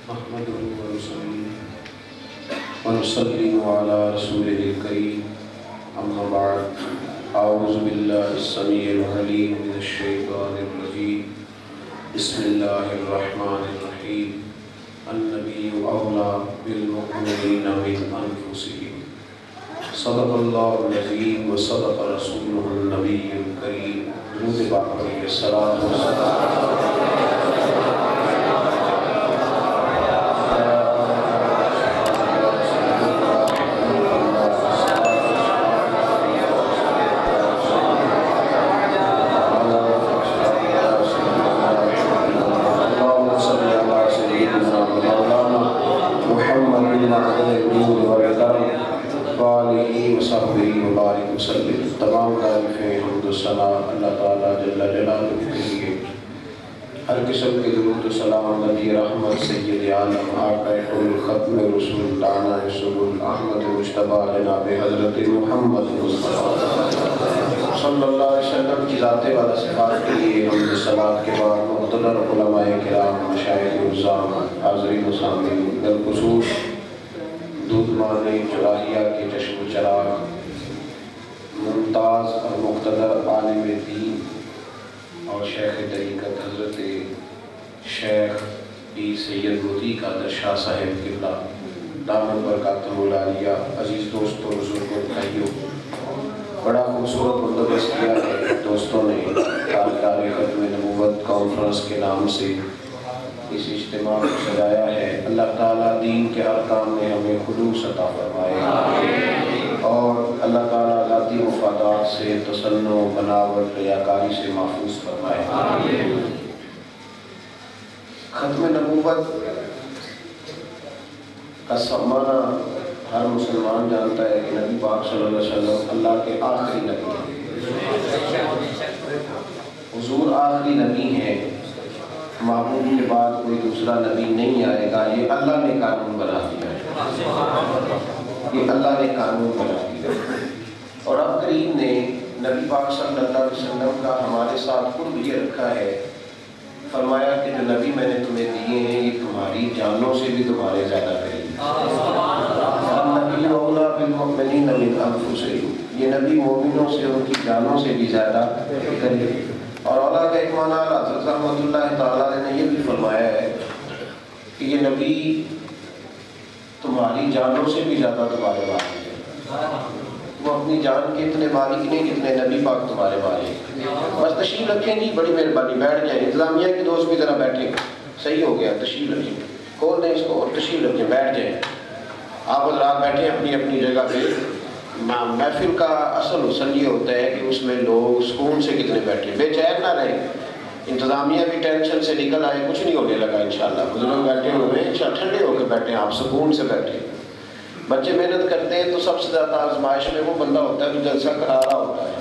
نحمده ونصلي على رسوله الكريم أما بعد أعوذ بالله السميع العليم من الشيطان الرجيم بسم الله الرحمن الرحيم النبي أولى بالمؤمنين من أنفسهم صدق الله العظيم وصدق رسوله النبي الكريم درود پاک پڑھیے الصلاۃ والسلام تمام تعریفیں حمد و ثنا اللہ تعالیٰ جل جلالہ کے لیے، ہر قسم کے درود و سلام نبی رحمت سید عالم آقا کل ختم رسول دانا سبل احمد مجتبی جناب حضرت محمد مصطفیٰ صلی اللہ علیہ وسلم کی ذات والا صفات کے لیے حمد و صلات کے بعد مقتدر علماء کرام مشائخ عظام حاضرین و سامعین بالخصوص دودمان جراحیہ کے چشم و چراغ ممتاز اور مقتدر عالم دین اور شیخ طریقت حضرت شیخ بی سید مطیع قادر شاہ صاحب قبلہ دامت برکاتہ العالیہ، عزیز دوستوں بزرگوں بھائیوں، بڑا خوبصورت بندوبست کیا ہے دوستوں نے کارکار ختم نبوت کانفرنس کے نام سے اس اجتماع کو سجایا ہے۔ اللہ تعالیٰ دین کے ہر کام میں ہمیں خلوص عطا فرمائے اور اللہ تعالیٰ ذاتی مفادات سے تصنع بناوٹ ریاکاری سے محفوظ فرمائے۔ ختم نبوت کا معنی ہر مسلمان جانتا ہے کہ نبی پاک صلی اللہ علیہ وسلم اللہ کے آخری نبی ہیں، حضور آخری نبی ہیں، محبوب کے بعد کوئی دوسرا نبی نہیں آئے گا، یہ اللہ نے قانون بنا دیا ہے، یہ اللہ نے قانون بنا دیا۔ اور اب کریم نے نبی پاک صلی اللہ علیہ وسلم کا ہمارے ساتھ قرب یہ رکھا ہے، فرمایا کہ جو نبی میں نے تمہیں دیے ہیں یہ تمہاری جانوں سے بھی تمہارے زیادہ قریب ہیں۔ النبی اولیٰ بالمؤمنین من انفسہم، یہ نبی مومنوں سے ان کی جانوں سے بھی زیادہ قریب۔ اور اولیٰ کا ایک معنی حضرت رحمۃ اللہ تعالیٰ نے یہ بھی فرمایا ہے کہ یہ نبی تمہاری جانوں سے بھی زیادہ تمہارے مالک ہیں، وہ اپنی جان کے اتنے مالک نہیں جتنے نبی پاک تمہارے مالک۔ بس تشریف رکھیں جی، بڑی مہربانی، بیٹھ جائیں، انتظامیہ کے دوست بھی ذرا بیٹھیں، صحیح ہو گیا، تشریف رکھیں، کھول دیں اس کو اور تشریف رکھیں، بیٹھ جائیں، آپ حضرات بیٹھیں اپنی اپنی جگہ پہ۔ محفل کا اصل حسن یہ ہوتا ہے کہ اس میں لوگ سکون سے کتنے بیٹھیں، بے چین نہ رہیں، انتظامیہ بھی ٹینشن سے نکل آئے، کچھ نہیں ہونے لگا انشاءاللہ، بزرگ بیٹھے ہوئے ہیں، ٹھنڈے ہو کے بیٹھیں، آپ سکون سے بیٹھیں۔ بچے محنت کرتے ہیں تو سب سے زیادہ آزمائش میں وہ بندہ ہوتا ہے جو جلسہ کرا رہا ہوتا ہے،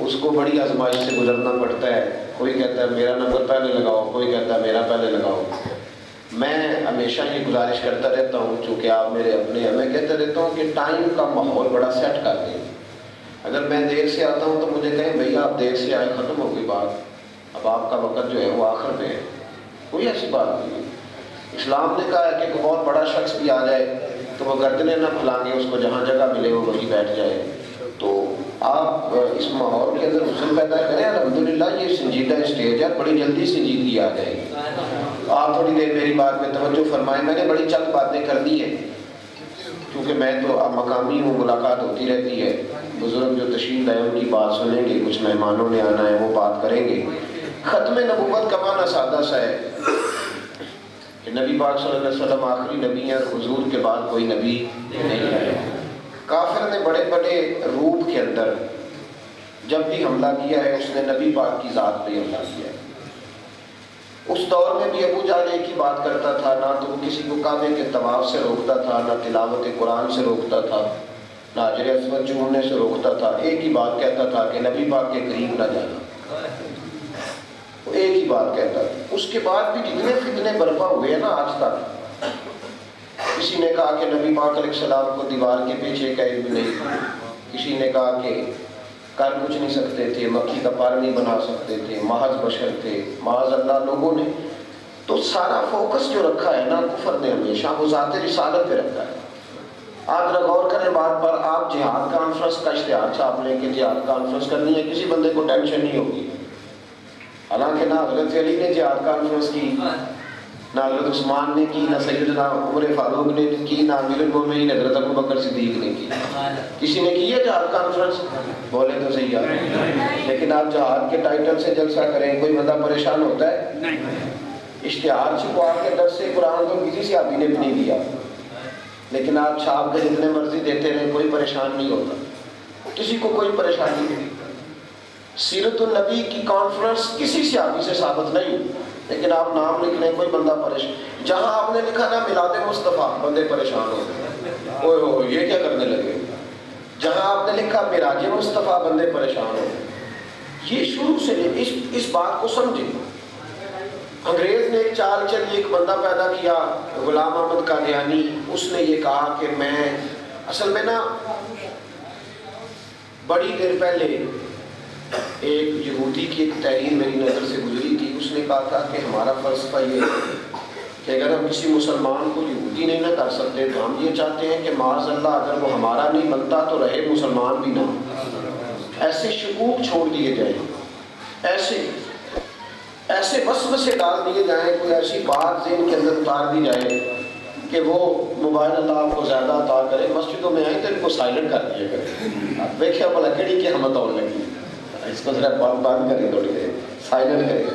اس کو بڑی آزمائش سے گزرنا پڑتا ہے، کوئی کہتا ہے میرا نمبر پہلے لگاؤ، کوئی کہتا ہے میرا پہلے لگاؤ۔ میں ہمیشہ یہ گزارش کرتا رہتا ہوں، چونکہ آپ میرے اپنے ہیں، میں کہتا رہتا ہوں کہ ٹائم کا ماحول بڑا سیٹ کر دیں۔ اگر میں دیر سے آتا ہوں تو مجھے کہیں بھیا آپ دیر سے آئے، ختم ہو گئی بات، اب آپ کا وقت جو ہے وہ آخر پہ ہے، کوئی ایسی بات نہیں ہے۔ اسلام نے کہا ہے کہ کوئی بہت بڑا شخص بھی آ جائے تو وہ گردنیں نہ پھلائیں، اس کو جہاں جگہ ملے وہ وہیں بیٹھ جائے۔ تو آپ اس ماحول کے اندر حسن پیدا کریں، الحمدللہ یہ سنجیدہ اسٹیج ہے، بڑی جلدی سنجیدگی آ جائے گی۔ آپ تھوڑی دیر میری بات میں توجہ فرمائیں، میں نے بڑی چند باتیں کر دی ہیں کیونکہ میں تو اب مقامی ہوں، ملاقات ہوتی رہتی ہے، بزرگ جو تشریف لائے ان کی بات سنیں گے، کچھ مہمانوں نے آنا ہے وہ بات کریں گے۔ ختم نبوت کا معنی سادہ سا ہے کہ نبی پاک صلی اللہ علیہ وسلم آخری نبی ہیں اور حضور کے بعد کوئی نبی نہیں آیا۔ کافر نے بڑے بڑے روپ کے اندر جب بھی حملہ کیا ہے اس نے نبی پاک کی ذات پہ حملہ کیا ہے۔ اس دور میں بھی ابو جہل ایک ہی بات کرتا تھا، نہ تو وہ کسی کو کعبے کے طواف سے روکتا تھا، نہ تلاوت قرآن سے روکتا تھا، نہ حجر اسود چومنے سے روکتا تھا، ایک ہی بات کہتا تھا کہ نبی پاک کے قریب نہ جانا، وہ ایک ہی بات کہتا تھا۔ اس کے بعد بھی جتنے فتنے برپا ہوئے ہیں نا آج تک، کسی نے کہا کہ نبی پاک علیہ السلام کو دیوار کے پیچھے کا علم نہیں، کسی نے کہا کہ کر کچھ نہیں سکتے تھے، مکھی کا پر نہیں بنا سکتے تھے، محض بشر تھے، معاذ اللہ لوگوں نے۔ تو سارا فوکس جو رکھا ہے نا کفر نے ہمیشہ وہ ذات رسالت پہ رکھا ہے. آپ ذرا غور کریں بات پر. آپ جہاد کانفرنس کا اشتہار چھاپ لیں کہ جہاد کانفرنس کرنی ہے, کسی بندے کو ٹینشن نہیں ہوگی. حالانکہ نہ حضرت علی نے جہاد کانفرنس کی, نہ حضرت عثمان نے کی, نہ سیدنا عمر فاروق نے کی, نہ امیر المومنین حضرت ابو بکر صدیق نے کی. کسی نے کی ہے جہاد کانفرنس؟ بولے تو صحیح ہے. لیکن آپ جہاد کے ٹائٹل سے جلسہ کریں, کوئی بندہ پریشان ہوتا ہے؟ اشتہار چھپوا کے درس قرآن تو کسی صحابی نے بھی نہیں دیا, لیکن آپ چھاپ کے جتنے مرضی دیتے رہے, کوئی پریشان نہیں ہوتا, کسی کو کوئی پریشانی نہیں. سیرت النبی کی کانفرنس کسی صحابی سے ثابت نہیں, لیکن آپ نام لکھ لیں کوئی بندہ پریشان. جہاں آپ نے لکھا نا میلاد مصطفیٰ, بندے پریشان ہو گئے, اوئے ہو یہ کیا کرنے لگے. جہاں آپ نے لکھا معراج مصطفیٰ, بندے پریشان ہو گئے. یہ شروع سے اس بات کو سمجھیں. انگریز نے ایک چال چلی, ایک بندہ پیدا کیا غلام احمد قادیانی. اس نے یہ کہا کہ میں اصل میں نا بڑی دیر پہلے ایک یہودی کی ایک تحریر میری نظر سے گزری تھی. اس نے کہا تھا کہ ہمارا فلسفہ یہ ہے کہ اگر ہم کسی مسلمان کو یہودی نہیں نہ کر سکتے تو ہم یہ چاہتے ہیں کہ معاذ اللہ اگر وہ ہمارا نہیں بنتا تو رہے مسلمان بھی نہ. ایسے شکوک چھوڑ دیے جائیں, ایسے وسوسے ڈال دیے جائیں, کوئی ایسی بات ذہن کے اندر اتار دی جائے کہ وہ موبائل اللہ آپ کو زیادہ عطا کرے. مسجدوں میں آئے تو ان کو سائلنٹ کر دیا کرے. آپ دیکھیں بلا کڑی کی ہمت اور لگی, اس کو ذرا بند کریں, تھوڑی دیر سائلنٹ کریں.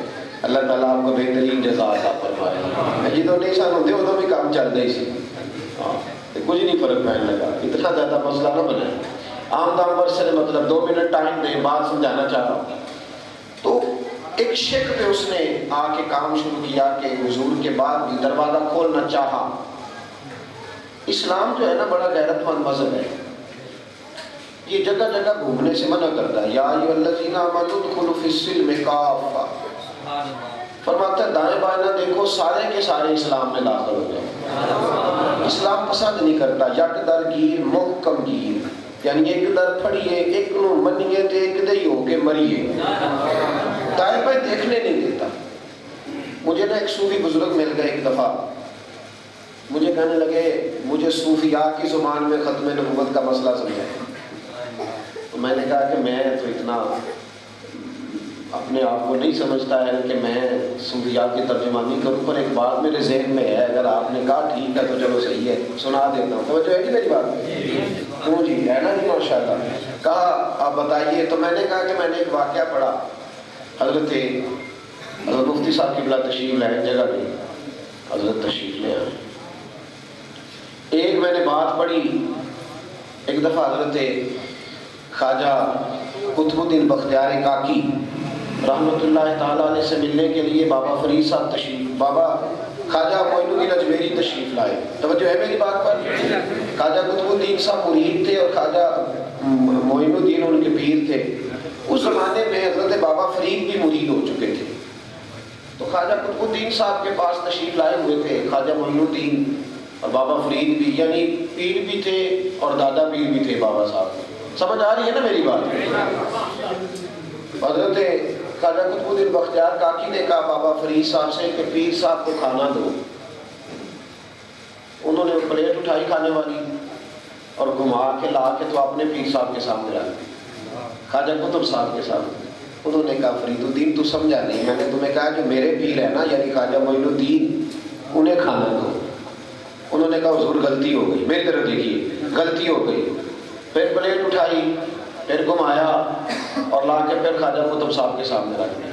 اللہ تعالیٰ آپ کو بہترین جزا عطا فرمائے. جدو نہیں سن ہوتے ادو بھی کام چل رہی سی, کچھ نہیں فرق پہن لگا. اتنا زیادہ مسئلہ نہ بنا. عام دام پر سے مطلب 2 منٹ ٹائم دیں, بات سمجھانا چاہ رہا ہوں. تو ایک شک پہ اس نے آ کے کام شروع کیا کہ حضور کے بعد بھی دروازہ کھولنا چاہا. اسلام جو ہے نا بڑا غیرت مند مذہب ہے. یہ جگہ جگہ گھومنے سے منع کرتا ہے. یا ایھا الذین آمنوا ادخلوا فی السلم کافہ, فرماتا ہے دائیں بائیں نہ دیکھو, سارے کے سارے اسلام میں داخل ہو جائیں. اسلام پسند نہیں کرتا یک در گیر محکم گیر, یعنی ایک در پھڑیے ایک نو منیے تے ایک دئی ہو کے مریے. دائیں بائیں دیکھنے نہیں دیتا. مجھے نا ایک صوفی بزرگ مل گئے ایک دفعہ, مجھے کہنے لگے مجھے صوفیاء کی زبان میں ختم نبوت کا مسئلہ سمجھائیں. تو میں نے کہا کہ میں تو اتنا اپنے آپ کو نہیں سمجھتا ہے کہ میں صوفیاء کی ترجمانی کروں, پر ایک بات میرے ذہن میں ہے, اگر آپ نے کہا ٹھیک ہے تو چلو صحیح ہے, سنا دیتا ہوں. توجہ ہے کہ میری بات؟ کیوں جی, ہے نا جی ماشاء اللہ. کہا آپ بتائیے. تو میں نے کہا کہ میں نے ایک واقعہ پڑھا. حضرت مفتی صاحب قبلہ تشریف لائے, جگہ نہیں, حضرت تشریف لے آئے. ایک میں نے بات پڑھی, ایک دفعہ حضرت خواجہ قطب الدین بختیار کاکی رحمۃ اللہ تعالیٰ علیہ سے ملنے کے لیے بابا فرید صاحب تشریف, بابا خواجہ معین الدین اجمیری تشریف لائے. توجہ ہے میری بات پر؟ خواجہ قطب الدین صاحب مرید تھے اور خواجہ معین الدین ان کے پیر تھے. اس زمانے میں حضرت بابا فرید بھی مرید ہو چکے تھے. تو خواجہ قطب الدین صاحب کے پاس تشریف لائے ہوئے تھے خواجہ معین الدین اور بابا فرید بھی, یعنی پیر بھی تھے اور دادا پیر بھی تھے بابا صاحب. سمجھ آ رہی ہے نا میری بات؟ حضرت خواجہ قطب الدین بختیار کاکی نے کہا بابا فرید صاحب سے کہ پیر صاحب کو کھانا دو. انہوں نے پلیٹ اٹھائی کھانے والی اور گھما کے لا کے تو اپنے پیر صاحب کے سامنے رکھ دی, خواجہ قطب صاحب کے سامنے. انہوں نے کہا فرید الدین تو سمجھا نہیں, میں نے تمہیں کہا جو میرے پیر ہے نا یعنی خواجہ معین الدین, انہیں کھانا دو. انہوں نے کہا حضور غلطی ہو گئی, میری طرف دیکھیے غلطی ہو گئی. پھر پلیٹ اٹھائی, پھر گھمایا اور لا کے پھر خواجہ قطب صاحب کے سامنے رکھ دیا.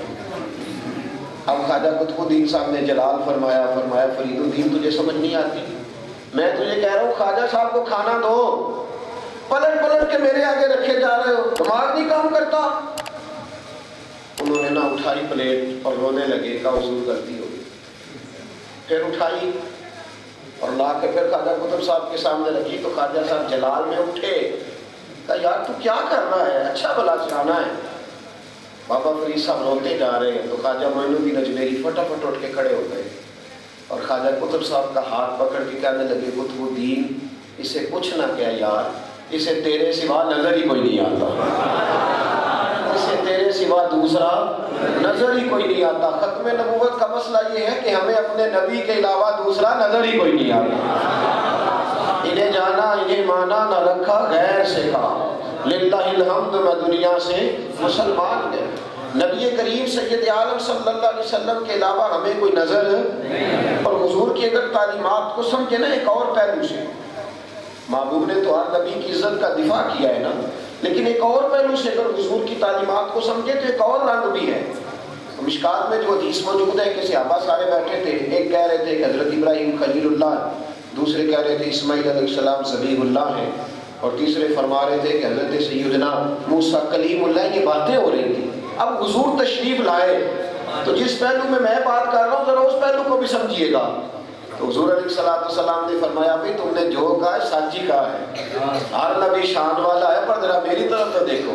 اب خواجہ قطب الدین صاحب نے جلال فرمایا فرید الدین تجھے سمجھ نہیں آتی, میں تجھے کہہ رہا ہوں خواجہ صاحب کو کھانا دو, پلٹ پلٹ کے میرے آگے رکھے جا رہے ہو, دماغ نہیں کام کرتا. انہوں نے نہ اٹھائی پلیٹ اور رونے لگے, کہا حضور غلطی ہو گئی. پھر اٹھائی اور لا کے پھر خواجہ قطب صاحب کے سامنے رکھی. تو خواجہ صاحب جلال میں اٹھے, کہا یار تو کیا کر رہا ہے, اچھا بھلا سکھانا ہے. بابا فرید صاحب روتے جا رہے ہیں. تو خواجہ معین الدین اجمیری فٹافٹ اٹھ کے کھڑے ہو گئے اور خواجہ قطب صاحب کا ہاتھ پکڑ کے کہنے لگے قطب الدین اسے کچھ نہ کہہ یار, اسے تیرے سوا نظر ہی کوئی نہیں آتا, اسے تیرے سوا دوسرا نظر ہی کوئی نہیں آتا۔ ختم نبوت کا مسئلہ یہ ہے کہ ہمیں اپنے نبی کے علاوہ دوسرا نظر ہی کوئی نہیں آتا۔ انہیں جانا انہیں مانا نہ رکھا غیر سے کہا، للہ الحمد میں دنیا سے مسلمان گئے۔ نبی کریم سید عالم صلی اللہ علیہ وسلم کے علاوہ ہمیں کوئی نظر اور حضور کی اگر تعلیمات کو سمجھے نا ایک اور پہلو سے، محبوب نے تو ہر نبی کی عزت کا دفاع کیا ہے نا، لیکن ایک اور پہلو سے اگر حضور کی تعلیمات کو سمجھے تو ایک اور رنگ بھی ہے۔ مشکات میں جو حدیث موجود ہے کہ صحابہ سارے بیٹھے تھے، ایک کہہ رہے تھے کہ حضرت ابراہیم خلیل اللہ، دوسرے کہہ رہے تھے اسماعیل علیہ السلام ذبیح اللہ ہیں، اور تیسرے فرما رہے تھے کہ حضرت سیدنا موسیٰ کلیم اللہ، یہ باتیں ہو رہی تھیں۔ اب حضور تشریف لائے تو جس پہلو میں بات کر رہا ہوں ذرا اس پہلو کو بھی سمجھیے گا۔ تو حضور علیہ السلام نے فرمایا بھی تم نے جو کہا ہے سچ ہی کہا ہے، ہر نبی شان والا ہے، پر ذرا میری طرف تو دیکھو،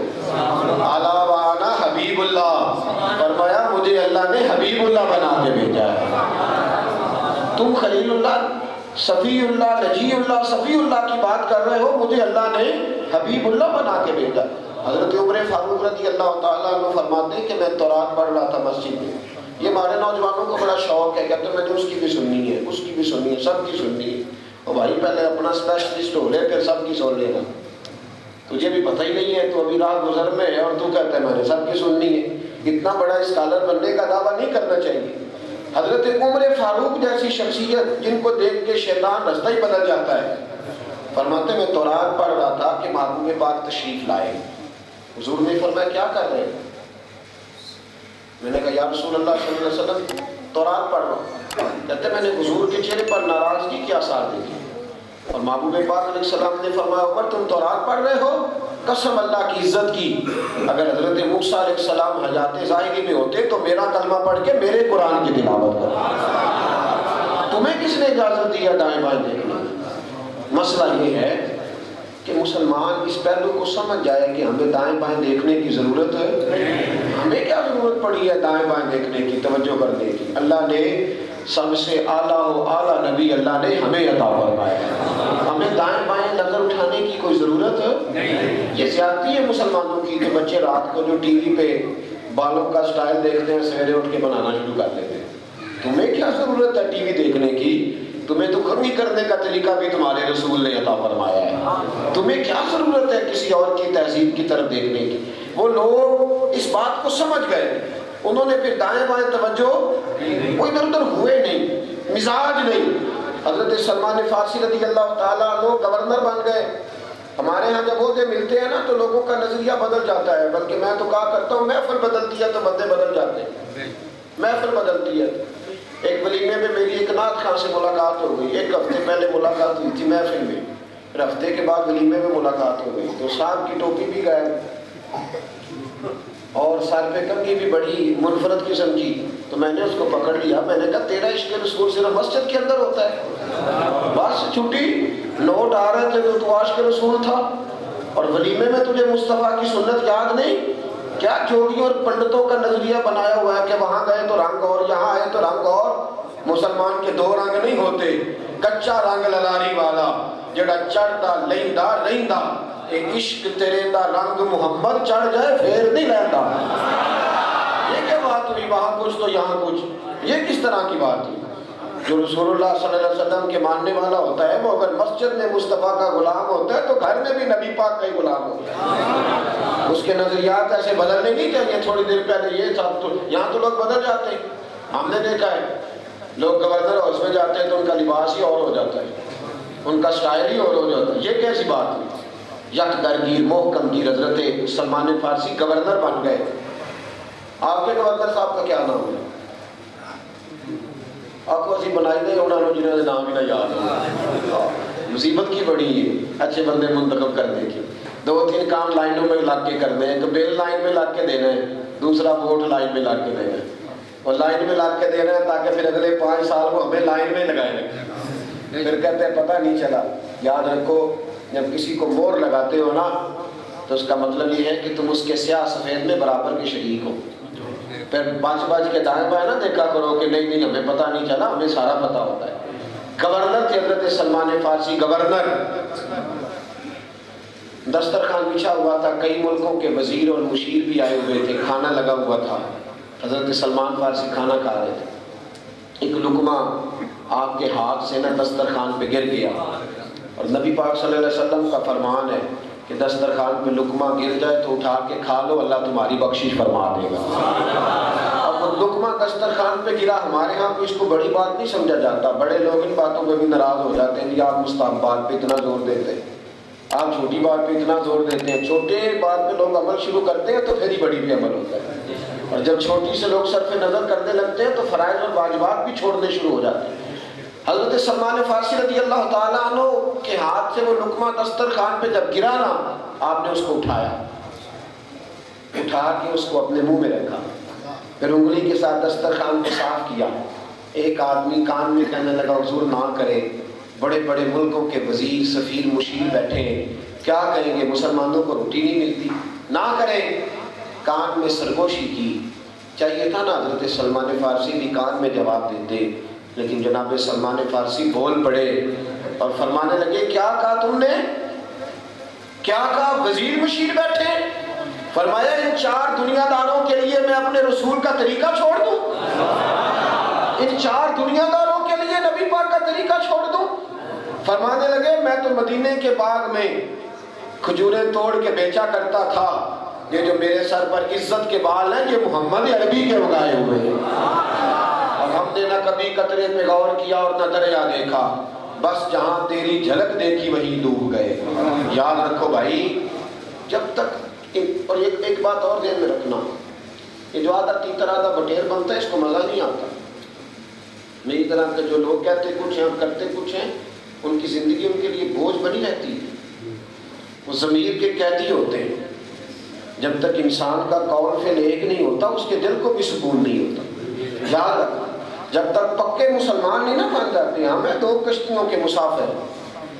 اعلیٰ وانا حبیب اللہ، فرمایا مجھے اللہ نے حبیب اللہ بنا کے بھیجا ہے۔ تم خلیل اللہ، صفی اللہ، نجی اللہ، صفی اللہ کی بات کر رہے ہو، مجھے اللہ نے حبیب اللہ بنا کے بھیجا۔ حضرت عمر فاروق رضی اللہ تعالیٰ عنہ فرماتے ہیں کہ میں تورات پڑھ رہا تھا مسجد میں، یہ ہمارے نوجوانوں کو بڑا شوق ہے، کہتے ہیں میں نے اس کی بھی سننی ہے، اس کی بھی سننی ہے، سب کی سننی ہے۔ اور بھائی پہلے اپنا اسپیشلسٹ ہو لے پھر سب کی سن لینا، تجھے بھی پتہ ہی نہیں ہے، تو ابھی رات گزر میں ہے اور تو کہتا ہے میں نے سب کی سننی ہے۔ اتنا بڑا اسکالر بننے کا دعویٰ نہیں کرنا چاہیے۔ حضرت عمر فاروق جیسی شخصیت جن کو دیکھ کے شیطان رستہ ہی بدل جاتا ہے، فرماتے میں تورات پڑھ رہا تھا کہ محبوب پاک تشریف لائے۔ حضور نے فرمایا کیا کر رہے ہیں؟ میں نے کہا یا رسول اللہ صلی اللہ علیہ وسلم تورات پڑھ رہا ہوں۔ کہتے میں نے حضور کے چہرے پر ناراضگی کے آثار دیکھے، اور محبوب پاک علیہ السلام نے فرمایا عمر تم تورات پڑھ رہے ہو؟ قسم اللہ کی عزت کی، اگر حضرت موسیٰ علیہ السلام حیات ظاہری میں ہوتے تو میرا کلمہ پڑھ کے میرے قرآن کی تلاوت کرتے۔ تمہیں کس نے اجازت دیا دائیں بائیں دیکھنا؟ مسئلہ یہ ہے کہ مسلمان اس پہلو کو سمجھ جائے کہ ہمیں دائیں بائیں دیکھنے کی ضرورت ہے۔ ہمیں کیا ضرورت پڑی ہے دائیں بائیں دیکھنے کی، توجہ کرنے کی؟ اللہ نے سب سے اعلیٰ و اعلیٰ نبی اللہ نے ہمیں عطا فرمایا ہے، ہمیں دائیں بائیں نظر اٹھانے کی کوئی ضرورت نہیں۔ یہ زیادتی ہے مسلمانوں کی کہ بچے رات کو جو ٹی وی پہ بالوں کا سٹائل دیکھتے ہیں سویرے اٹھ کے بنانا شروع کر دیتے ہیں۔ تمہیں کیا ضرورت ہے ٹی وی دیکھنے کی؟ تمہیں تو کمی کرنے کا طریقہ بھی تمہارے رسول نے عطا فرمایا ہے، تمہیں کیا ضرورت ہے کسی اور کی تہذیب کی طرف دیکھنے کی؟ وہ لوگ اس بات کو سمجھ گئے، انہوں نے پھر دائیں بائیں توجہ، وہ ادھر ادھر ہوئے نہیں، مزاج نہیں۔ حضرت سلمان فارسی رضی اللہ تعالیٰ عنہ گورنر بن گئے۔ ہمارے ہاں جب عہدے ملتے ہیں نا تو لوگوں کا نظریہ بدل جاتا ہے، بلکہ میں تو کہا کرتا ہوں محفل بدلتی ہے تو بندے بدل جاتے ہیں، محفل بدلتی ہے۔ ایک ولیمے میں میری ایک نعت خان سے ملاقات ہو گئی، ایک ہفتے پہلے ملاقات ہوئی تھی محفل میں، پھر ہفتے کے بعد ولیمے میں ملاقات ہو گئی، تو صاحب کی ٹوپی بھی غائب اور سر پہ کنگھی بھی بڑی منفرد قسم کی، تو میں نے اس کو پکڑ لیا، میں نے کہا تیرا عشق رسول صرف مسجد کے اندر ہوتا ہے؟ بس چھٹی نوٹ آ رہے تھے تو عاشق رسول تھا، اور ولیمے میں تجھے مصطفیٰ کی سنت یاد نہیں؟ کیا جوگیوں اور پنڈتوں کا نظریہ بنایا ہوا ہے کہ وہاں گئے تو رنگ اور یہاں آئے تو رنگ اور؟ مسلمان کے دو رنگ نہیں ہوتے، کچا رنگ للاری والا جڑا چڑھتا لیندا رہندا، اے عشق تیرے دا رنگ محمد چڑھ جائے پھر نہیں لیندا۔ یہ کیا بات ہوئی؟ وہاں کچھ تو یہاں کچھ، یہ کس طرح کی بات ہوئی؟ جو رسول اللہ صلی اللہ علیہ وسلم کے ماننے والا ہوتا ہے وہ اگر مسجد میں مصطفیٰ کا غلام ہوتا ہے تو گھر میں بھی نبی پاک کا ہی غلام ہوتا ہے۔ اس کے نظریات ایسے بدلنے نہیں چاہیے، تھوڑی دیر پہلے یہ تھا تو یہاں تو لوگ بدل جاتے ہیں، ہم نے دیکھا ہے لوگ گورنر ہاؤس میں جاتے ہیں تو ان کا لباس ہی اور ہو جاتا ہے، ان کا سٹائل ہی اور ہو جاتا ہے۔ یہ کیسی بات ہوئی؟ یک درگیر محکم گیر حضرت سلمان فارسی گورنر بن گئے۔ آپ کے گورنر صاحب کا کیا نام ہے؟ آپ کو اسی بنائی دے انہوں نے جنہوں نے نام ہی نہ یاد ہو، مصیبت کی بڑی ہے اچھے بندے منتخب کرنے کی۔ دو تین کام لائنوں میں لگ کے کرنے ہیں، ایک بل لائن میں لگ کے دینا ہے، دوسرا ووٹ لائن میں لگ کے دینا ہے، اور لائن میں لگ کے دینا ہے تاکہ پھر اگلے 5 سال وہ ہمیں لائن میں لگائے رکھیں۔ پھر کہتے ہیں پتہ نہیں چلا۔ یاد رکھو جب کسی کو مور لگاتے ہو نا تو اس کا مطلب یہ ہے کہ تم اس کے سیاہ سفید میں برابر کے شریک ہو۔ پھر بچ کے دائیں بائیں نہ دیکھا کرو کہ نہیں ہمیں پتہ نہیں چلا، ہمیں سارا پتہ ہوتا ہے۔ گورنر تھے حضرت سلمان فارسی، گورنر دسترخوان بچھا ہوا تھا، کئی ملکوں کے وزیر اور مشیر بھی آئے ہوئے تھے، کھانا لگا ہوا تھا، حضرت سلمان فارسی کھانا کھا رہے تھے، ایک لقمہ آپ کے ہاتھ سے نا دسترخوان پہ گر گیا، اور نبی پاک صلی اللہ علیہ وسلم کا فرمان ہے کہ دسترخوان پہ لقمہ گر جائے تو اٹھا کے کھا لو، اللہ تمہاری بخشش فرما دے گا۔ اب وہ لقمہ دسترخوان پہ گرا، ہمارے ہاں کو اس کو بڑی بات نہیں سمجھا جاتا، بڑے لوگ ان باتوں پہ بھی ناراض ہو جاتے ہیں، آپ مستحبات پہ اتنا زور دیتے ہیں، آپ چھوٹی بات پہ اتنا زور دیتے ہیں، چھوٹے بات پہ لوگ عمل شروع کرتے ہیں تو پھر ہی بڑی پہ عمل ہوتا ہے، اور جب چھوٹی سے لوگ صرف نظر کرنے لگتے ہیں تو فرائض اور واجبات بھی چھوڑنے شروع ہو جاتے ہیں۔ حضرت سلمان فارسی رضی اللہ تعالیٰ عنہ کے ہاتھ سے وہ لقمہ دسترخوان پہ جب گرا نا، آپ نے اس کو اٹھایا، اٹھا کے اس کو اپنے منہ میں رکھا، پھر انگلی کے ساتھ دسترخوان کو صاف کیا۔ ایک آدمی کان میں کہنے لگا حضور نہ کرے، بڑے بڑے ملکوں کے وزیر سفیر مشیر بیٹھے ہیں، کیا کریں گے، مسلمانوں کو روٹی نہیں ملتی، نہ کریں۔ کان میں سرگوشی کی، چاہیے تھا نا حضرت سلمان فارسی بھی کان میں جواب دیتے، لیکن جناب سلمان فارسی بول پڑے اور فرمانے لگے کیا کہا تم نے، کیا کہا، وزیر مشیر بیٹھے، فرمایا ان 4 دنیا داروں کے لیے میں اپنے رسول کا طریقہ چھوڑ دوں، ان 4 دنیا داروں کے لیے نبی پاک کا طریقہ چھوڑ دوں۔ فرمانے لگے میں تو مدینے کے باغ میں کھجوریں توڑ کے بیچا کرتا تھا، یہ جو میرے سر پر عزت کے بال ہیں یہ محمد عربی کے اگائے ہوئے ہیں، اور ہم نے نہ کبھی قطرے پہ غور کیا اور نہ دریا دیکھا، بس جہاں تیری جھلک دیکھی وہیں ڈوب گئے۔ یاد رکھو بھائی، جب تک اور ایک بات اور ذہن میں رکھنا، یہ جو آدھا تیتر آدھا بٹیر بنتا ہے اس کو مزہ نہیں آتا۔ میری طرح کے جو لوگ کہتے کچھ ہیں اور کرتے کچھ ہیں، ان کی زندگی ان کے لیے بوجھ بنی رہتی ہے، وہ ضمیر کے قیدی ہوتے ہیں۔ جب تک انسان کا قول فعل ایک نہیں ہوتا اس کے دل کو بھی سکون نہیں ہوتا۔ یاد رکھنا، جب تک پکے مسلمان نہیں نہ بن جاتے، ہمیں 2 کشتیوں کے مسافر،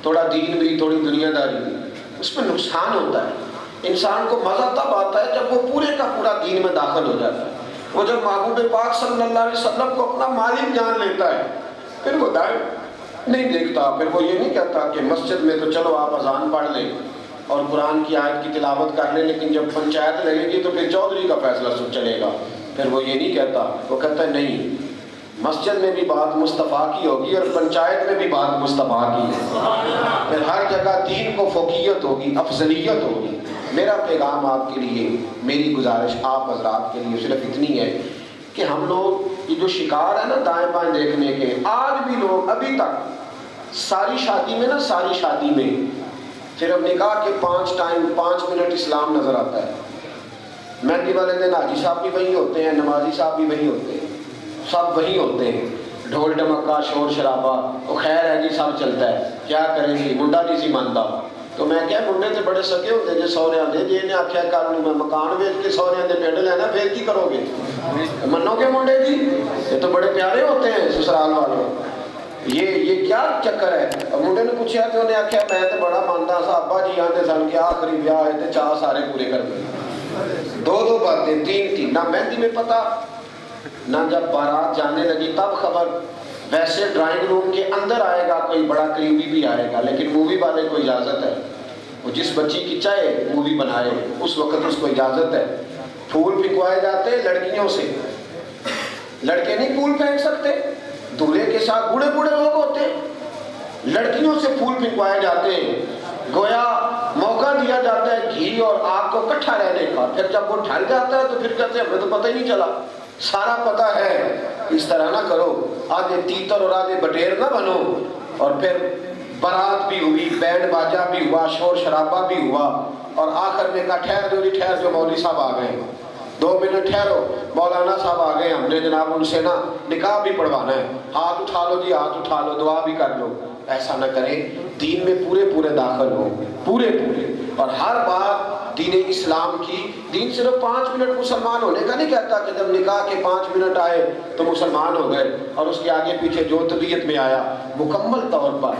تھوڑا دین بھی تھوڑی دنیا داری بھی، اس میں نقصان ہوتا ہے۔ انسان کو مزہ تب آتا ہے جب وہ پورے کا پورا دین میں داخل ہو جاتا ہے، وہ جب محبوب پاک صلی اللہ علیہ وسلم کو اپنا مالک جان لیتا ہے، پھر وہ دائیں نہیں دیکھتا، پھر وہ یہ نہیں کہتا کہ مسجد میں تو چلو آپ اذان پڑھ لیں اور قرآن کی آیت کی تلاوت کر لیں، لیکن جب پنچایت لگے گی تو پھر چودھری کا فیصلہ سن چلے گا، پھر وہ یہ نہیں کہتا، وہ کہتا ہے نہیں، مسجد میں بھی بات مصطفیٰ کی ہوگی اور پنچایت میں بھی بات مصطفیٰ کی ہے، پھر ہر جگہ دین کو فوقیت ہوگی، افضلیت ہوگی۔ میرا پیغام آپ کے لیے، میری گزارش آپ حضرات کے لیے صرف اتنی ہے کہ ہم لوگ یہ جو شکار ہے نا دائیں بائیں دیکھنے کے، آج بھی لوگ ابھی تک ساری شادی میں نا، ساری شادی میں صرف نکاح کے 5 منٹ اسلام نظر آتا ہے، مہندی والے دن حاجی صاحب بھی وہی ہوتے ہیں، نمازی صاحب بھی وہی ہوتے ہیں، سب وہی ہوتے ہیں، ڈھول ڈمکا شور شرابہ، وہ خیر ہے جی سب چلتا ہے، کیا کریں گی، منڈا نہیں سی مانتا، تو میں کیا منڈے تے بڑے سکے ہوتے جی سہرے آتے جی انہیں آخیا کر لوں میں مکان بیچ کے سہرے آتے پنڈ لینا، پھر کی کرو گے، منو گے منڈے جی، یہ تو بڑے پیارے ہوتے ہیں سسرال والے، یہ کیا چکر ہے۔ منڈے نے پوچھا کہ انہیں آخیا میں تو بڑا مانتا سا، ابا جی آتے سن کے آخری بیاہ ہے تے چاہ سارے پورے کر دیں، 2 باتیں 3 نہ مہندی میں پتہ، نہ جب بارات جانے لگی تب خبر، ویسے ڈرائنگ روم کے اندر آئے گا کوئی بڑا قریبی بھی آئے گا، لیکن مووی والے کو اجازت ہے، وہ جس بچی کی چاہے مووی بنائے اس وقت اس کو اجازت ہے۔ پھول پھینکوائے جاتے لڑکیوں سے، لڑکے نہیں پھول پھینک سکتے، دولہے کے ساتھ بوڑھے بوڑھے لوگ ہوتے، لڑکیوں سے پھول پھینکوائے جاتے ہیں، گویا موقع دیا جاتا ہے گھی اور آگ کو کٹھا رہنے کا، پھر جب وہ ڈھل جاتا ہے تو پھر کہتے ہیں ہمیں تو پتہ ہی نہیں چلا، سارا پتہ ہے۔ اس طرح نہ کرو، آدھے تیتر اور آدھے بٹیر نہ بنو، اور پھر بارات بھی ہوئی، بینڈ باجا بھی ہوا، شور شرابہ بھی ہوا، اور آخر میں کہا ٹھہر جو مولوی صاحب آ گئے، 2 منٹ ٹھہرو، مولانا صاحب آ گئے، ہم نے جناب ان سے نا نکاح بھی پڑھوانا ہے، ہاتھ اٹھا لو جی، ہاتھ اٹھا لو، دعا بھی کر لو۔ ایسا نہ کریں، دین میں پورے داخل ہو، پورے، اور ہر بات دین اسلام کی۔ دین صرف 5 منٹ مسلمان ہونے کا نہیں کہتا کہ جب نکاح کے 5 منٹ آئے تو مسلمان ہو گئے، اور اس کے آگے پیچھے جو طبیعت میں آیا، مکمل طور پر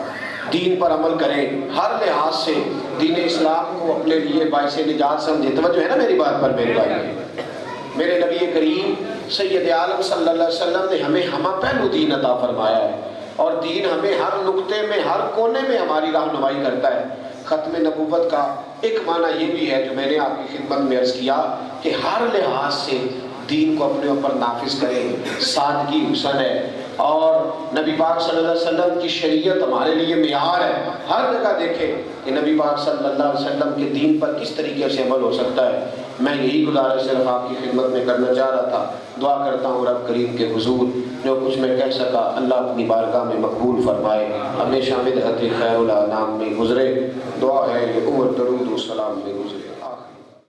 دین پر عمل کریں، ہر لحاظ سے دین اسلام کو اپنے لیے باعث نجات سمجھے۔ توجہ ہے نا میری بات پر میرے بھائی؟ میرے نبی کریم سید عالم صلی اللہ علیہ وسلم نے ہمیں ہمہ پہلو دین عطا فرمایا ہے، اور دین ہمیں ہر نقطے میں، ہر کونے میں ہماری رہنمائی کرتا ہے۔ ختم نبوت کا ایک معنی یہ بھی ہے جو میں نے آپ کی خدمت میں عرض کیا کہ ہر لحاظ سے دین کو اپنے اوپر نافذ کریں. سادگی حسن ہے، اور نبی پاک صلی اللہ علیہ وسلم کی شریعت ہمارے لیے معیار ہے. ہر جگہ دیکھیں کہ نبی پاک صلی اللہ علیہ وسلم کے دین پر کس طریقے سے عمل ہو سکتا ہے. میں یہی گزارش صرف آپ کی خدمت میں کرنا چاہ رہا تھا. دعا کرتا ہوں رب کریم کے حضور جو کچھ میں کہہ سکا اللہ اپنی بارگاہ میں مقبول فرمائے، ہمیشہ بدعت خیر الانام میں گزرے. دعا ہے یہ عمر درود و سلام میں گزرے.